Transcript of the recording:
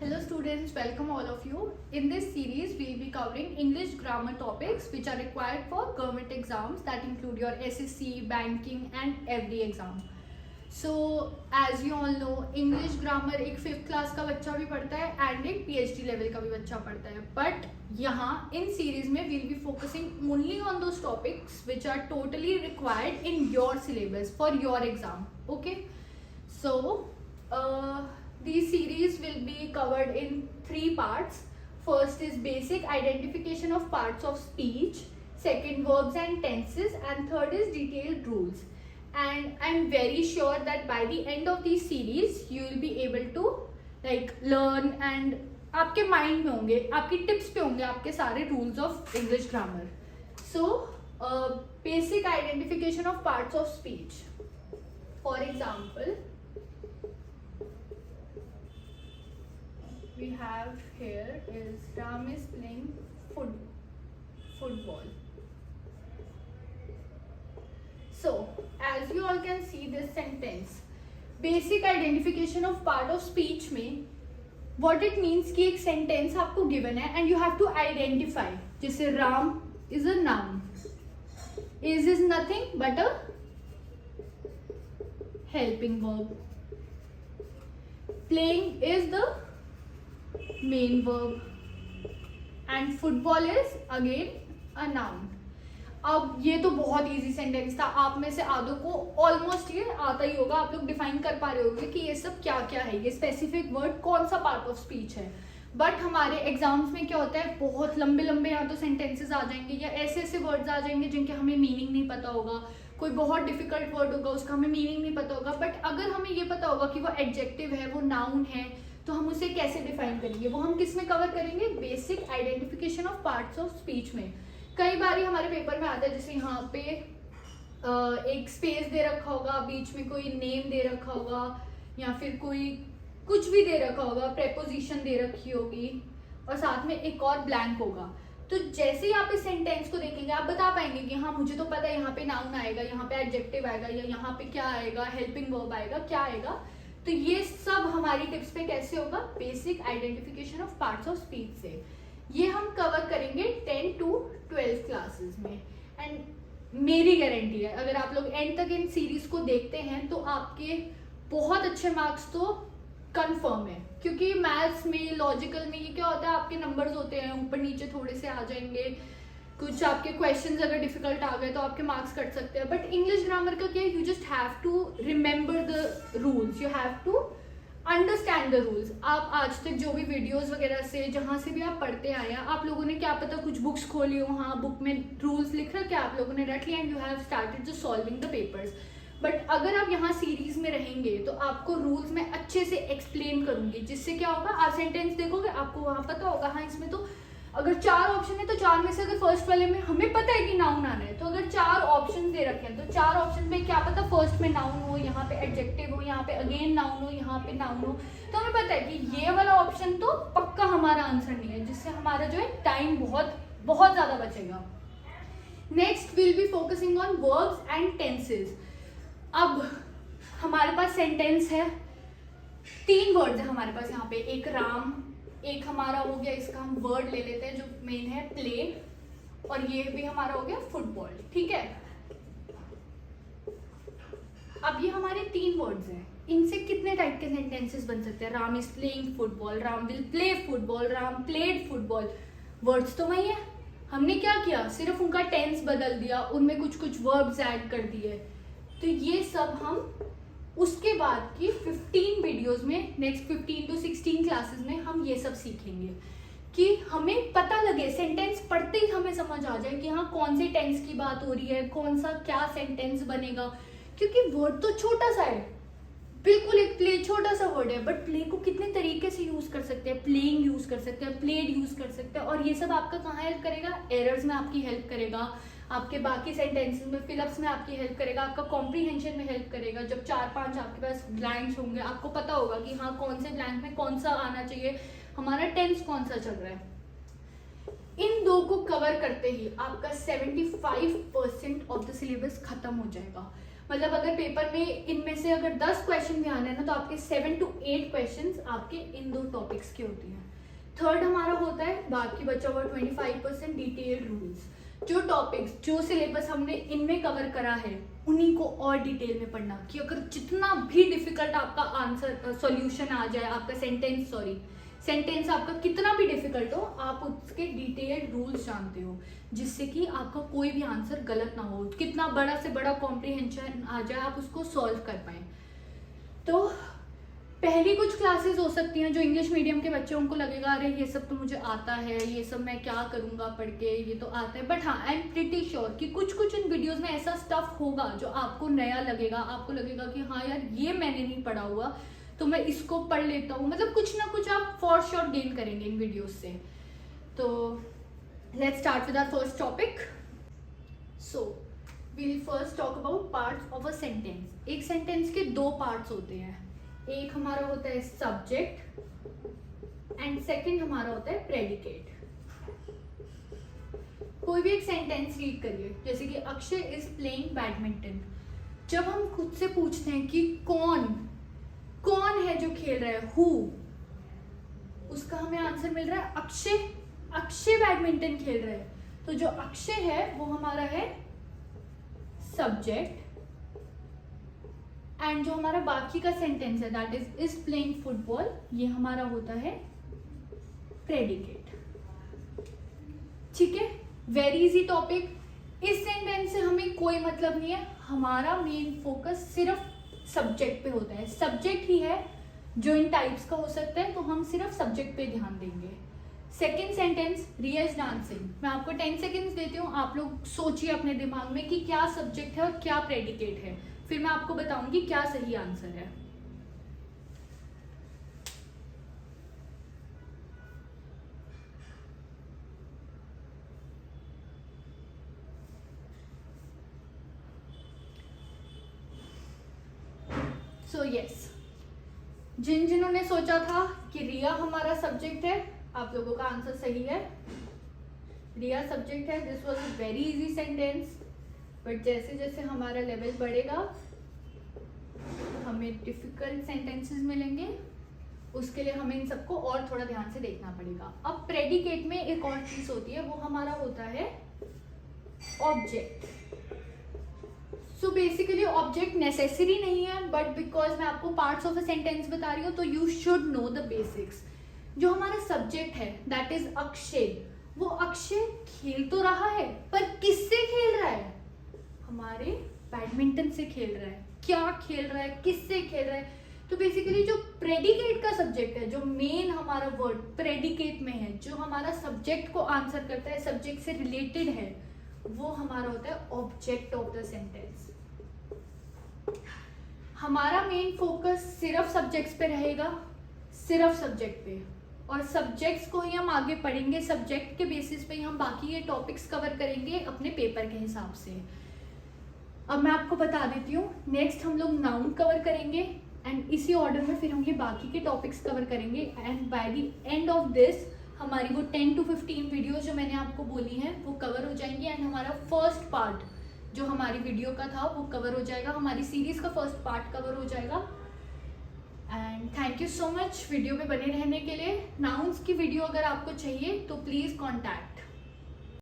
Hello students, welcome all of you. In this series, we will be covering English grammar topics which are required for government exams that include your SSC, banking and every exam. So as you all know, English grammar एक 5th class का बच्चा भी पढ़ता है and एक PhD level का भी बच्चा पढ़ता है. But यहाँ in series में we will be focusing only on those topics which are totally required in your syllabus for your exam. Okay? So these series will be covered in 3 parts. First is basic identification of parts of speech, second verbs and tenses, and third is detailed rules. And I'm very sure that by the end of these series you will be able to learn and आपके mind में होंगे, आपकी tips पे होंगे आपके सारे rules of English grammar. So basic identification of parts of speech. For example, we have here is Ram is playing football. So as you all can see this sentence, basic identification of part of speech में what it means कि एक sentence आपको given है and you have to identify. जैसे Ram is a noun, is nothing but a helping verb, playing is the main verb and football is again a noun. अब ये तो बहुत easy sentence था, आप में से आधों को ऑलमोस्ट ये आता ही होगा, आप लोग डिफाइन कर पा रहे होंगे कि ये सब क्या क्या है, ये स्पेसिफिक वर्ड कौन सा पार्ट ऑफ स्पीच है. बट हमारे एग्जाम्स में क्या होता है, बहुत लंबे लंबे या तो सेंटेंसेस आ जाएंगे या ऐसे ऐसे वर्ड्स आ जाएंगे जिनके हमें मीनिंग नहीं पता होगा. कोई बहुत डिफिकल्ट वर्ड होगा उसका हमें मीनिंग नहीं पता होगा, बट अगर हमें ये पता होगा कि वो एडजेक्टिव है, वो नाउन है, तो हम उसे कैसे डिफाइन करेंगे. वो हम किस में कवर करेंगे, basic identification of parts of speech में. कई बार हमारे पेपर में आता है, जैसे यहाँ पे एक स्पेस दे रखा होगा, बीच में कोई नेम दे रखा होगा या फिर कोई कुछ भी दे रखा होगा, प्रेपोजिशन दे रखी होगी और साथ में एक और ब्लैंक होगा. तो जैसे ही आप इस सेंटेंस को देखेंगे आप बता पाएंगे कि हाँ मुझे तो पता है यहाँ पे नाउन आएगा, यहाँ पे एडजेक्टिव आएगा या यहाँ पे क्या आएगा, हेल्पिंग वर्ब आएगा, क्या आएगा. तो ये सब हमारी टिप्स पे कैसे होगा, basic identification of parts of speech से. ये हम कवर करेंगे 10 to 12 क्लासेस में. एंड मेरी गारंटी है अगर आप लोग एंड तक इन सीरीज को देखते हैं तो आपके बहुत अच्छे मार्क्स तो कंफर्म है, क्योंकि मैथ्स में, लॉजिकल में ये क्या होता है, आपके नंबर्स होते हैं ऊपर नीचे थोड़े से आ जाएंगे, कुछ आपके क्वेश्चंस अगर डिफिकल्ट आ गए तो आपके मार्क्स कट सकते हैं. बट इंग्लिश ग्रामर का क्या है, you just have to remember the rules, you have to understand the rules. आप आज तक जो भी वीडियोस वगैरह से जहाँ से भी आप पढ़ते आए हैं, आप लोगों ने क्या पता कुछ बुक्स खोली हो, हाँ बुक में रूल्स लिख रखे आप लोगों ने रट लिया and you have started just solving the papers. But अगर आप यहाँ सीरीज में रहेंगे तो आपको रूल्स में अच्छे से एक्सप्लेन करूंगी, जिससे क्या होगा, आप सेंटेंस देखोगे आपको वहाँ पता होगा हाँ इसमें तो अगर 4 ऑप्शन है तो 4 में से अगर फर्स्ट वाले में हमें पता है कि नाउन आना है, तो अगर 4 ऑप्शन दे रखे हैं तो 4 ऑप्शन में क्या पता फर्स्ट में नाउन हो, यहाँ पे एडजेक्टिव हो, यहाँ पे अगेन नाउन हो, यहाँ पे नाउन हो, तो हमें पता है कि ये वाला ऑप्शन तो पक्का हमारा आंसर नहीं है, जिससे हमारा जो है टाइम बहुत बहुत ज्यादा बचेगा. Next will be focusing on verbs and tenses. अब हमारे पास सेंटेंस है, 3 वर्ड्स है हमारे पास यहाँ पे, एक राम, एक हमारा हो गया, इसका हम वर्ड ले लेते हैं जो मेन है प्ले, और ये भी हमारा हो गया फुटबॉल. ठीक है, अब ये हमारे 3 वर्ड्स हैं, इनसे कितने टाइप के सेंटेंसेस बन सकते हैं. Ram is playing football, Ram will play football, Ram played football. Words तो वही है, हमने क्या किया, सिर्फ उनका टेंस बदल दिया, उनमें कुछ कुछ वर्ब्स ऐड कर दिए. तो ये सब हम उसके बाद की 15 वीडियोस में, नेक्स्ट 15 to 16 क्लासेस में हम ये सब सीखेंगे कि हमें पता लगे, सेंटेंस पढ़ते ही हमें समझ आ जाए कि हाँ कौन से टेंस की बात हो रही है, कौन सा क्या सेंटेंस बनेगा. क्योंकि वर्ड तो छोटा सा है, बिल्कुल एक प्ले छोटा सा वर्ड है, बट प्ले को कितने तरीके से यूज कर सकते हैं, प्लेइंग यूज कर सकते हैं, प्लेड यूज कर सकते हैं, और ये सब आपका कहाँ हेल्प करेगा, एरर्स में आपकी हेल्प करेगा, आपके बाकी सेंटेंसेस में, फिलअप्स में आपकी हेल्प करेगा, आपका कॉम्प्रीहेंशन में हेल्प करेगा. जब 4-5 आपके पास ब्लैंक्स होंगे आपको पता होगा कि हाँ कौन से ब्लैंक में कौन सा आना चाहिए, हमारा टेंस कौन सा चल रहा है. इन 2 को कवर करते ही आपका 75% ऑफ द सिलेबस खत्म हो जाएगा. मतलब अगर पेपर में इनमें से अगर 10 क्वेश्चन भी आने हैं ना, तो आपके 7 to 8 क्वेश्चंस आपके इन 2 टॉपिक्स के होती हैं। थर्ड हमारा होता है बाकी बचा हुआ 25% डिटेल्ड रूल्स। जो टॉपिक्स, जो सिलेबस हमने इनमें कवर करा है, उन्हीं को और डिटेल में पढ़ना, कि अगर जितना भी डिफिकल्ट आपका आंसर सॉल्यूशन आ जाए, आपका सेंटेंस आपका कितना भी डिफिकल्ट हो, आप उसके डिटेल्ड रूल्स जानते हो, जिससे कि आपका कोई भी आंसर गलत ना हो, कितना बड़ा से बड़ा कॉम्प्रिहेंशन आ जाए आप उसको सॉल्व कर पाए। तो पहली कुछ क्लासेस हो सकती हैं जो इंग्लिश मीडियम के बच्चों को लगेगा अरे ये सब तो मुझे आता है, ये सब मैं क्या करूँगा पढ़ के, ये तो आता है। बट हाँ, आई एम प्रिटी श्योर कि कुछ कुछ इन वीडियोस में ऐसा स्टफ होगा जो आपको नया लगेगा, आपको लगेगा कि हाँ यार ये मैंने नहीं पढ़ा हुआ, तो मैं इसको पढ़ लेता हूँ। मतलब कुछ ना कुछ आप फॉर श्योर गेन करेंगे इन वीडियोज से। तो let's start with our first topic. So we will first talk about parts of a sentence. एक सेंटेंस के 2 पार्ट्स होते हैं, एक हमारा होता है सब्जेक्ट एंड सेकंड हमारा होता है प्रेडिकेट। कोई भी एक सेंटेंस रीड करिए, जैसे कि अक्षय इज प्लेइंग बैडमिंटन। जब हम खुद से पूछते हैं कि कौन है जो खेल रहा है, हु, उसका हमें आंसर मिल रहा है अक्षय बैडमिंटन खेल रहा है। तो जो अक्षय है वो हमारा है सब्जेक्ट, एंड जो हमारा बाकी का सेंटेंस है दैट इज प्लेइंग फुटबॉल, ये हमारा होता है प्रेडिकेट। ठीक है, वेरी इजी टॉपिक। इस सेंटेंस से हमें कोई मतलब नहीं है, हमारा मेन फोकस सिर्फ सब्जेक्ट पे होता है। सब्जेक्ट ही है जो इन टाइप्स का हो सकता है, तो हम सिर्फ सब्जेक्ट पे ध्यान देंगे। Second sentence, Riya is dancing. मैं आपको 10 सेकेंड्स देती हूँ, आप लोग सोचिए अपने दिमाग में कि क्या सब्जेक्ट है और क्या प्रेडिकेट है, फिर मैं आपको बताऊंगी क्या सही आंसर है। सो यस, जिन्होंने सोचा था कि रिया हमारा सब्जेक्ट है, आप लोगों का आंसर सही है, रिया सब्जेक्ट है। This was a very easy sentence, but जैसे जैसे हमारा लेवल बढ़ेगा हमें डिफिकल्ट सेंटेंसेस मिलेंगे, उसके लिए हमें इन सबको और थोड़ा ध्यान से देखना पड़ेगा। अब प्रेडिकेट में एक और चीज होती है, वो हमारा होता है object. So basically object necessary नहीं है, बट बिकॉज मैं आपको पार्ट्स ऑफ अ सेंटेंस बता रही हूँ तो you should know the basics. जो हमारा सब्जेक्ट है दैट इज अक्षय, वो अक्षय खेल तो रहा है, पर किससे खेल रहा है? हमारे बैडमिंटन से खेल रहा है। क्या खेल रहा है, किससे खेल रहा है? तो बेसिकली जो प्रेडिकेट का सब्जेक्ट है, जो मेन हमारा वर्ड प्रेडिकेट में है, जो हमारा सब्जेक्ट को आंसर करता है, सब्जेक्ट से रिलेटेड है, वो हमारा होता है ऑब्जेक्ट ऑफ द सेंटेंस। हमारा मेन फोकस सिर्फ सब्जेक्ट्स पे रहेगा, सिर्फ सब्जेक्ट पे, और सब्जेक्ट्स को ही हम आगे पढ़ेंगे, सब्जेक्ट के बेसिस पे ही हम बाकी ये टॉपिक्स कवर करेंगे अपने पेपर के हिसाब से। अब मैं आपको बता देती हूँ, नेक्स्ट हम लोग नाउन कवर करेंगे एंड इसी ऑर्डर में फिर हम ये बाकी के टॉपिक्स कवर करेंगे, and by the end of this हमारी वो 10 to 15 वीडियोस जो मैंने आपको बोली हैं वो कवर हो जाएंगी, एंड हमारा फर्स्ट पार्ट जो हमारी वीडियो का था वो कवर हो जाएगा, हमारी सीरीज का फर्स्ट पार्ट कवर हो जाएगा। And thank you so much video में बने रहने के लिए। नाउन्स की वीडियो अगर आपको चाहिए तो प्लीज़ कॉन्टैक्ट।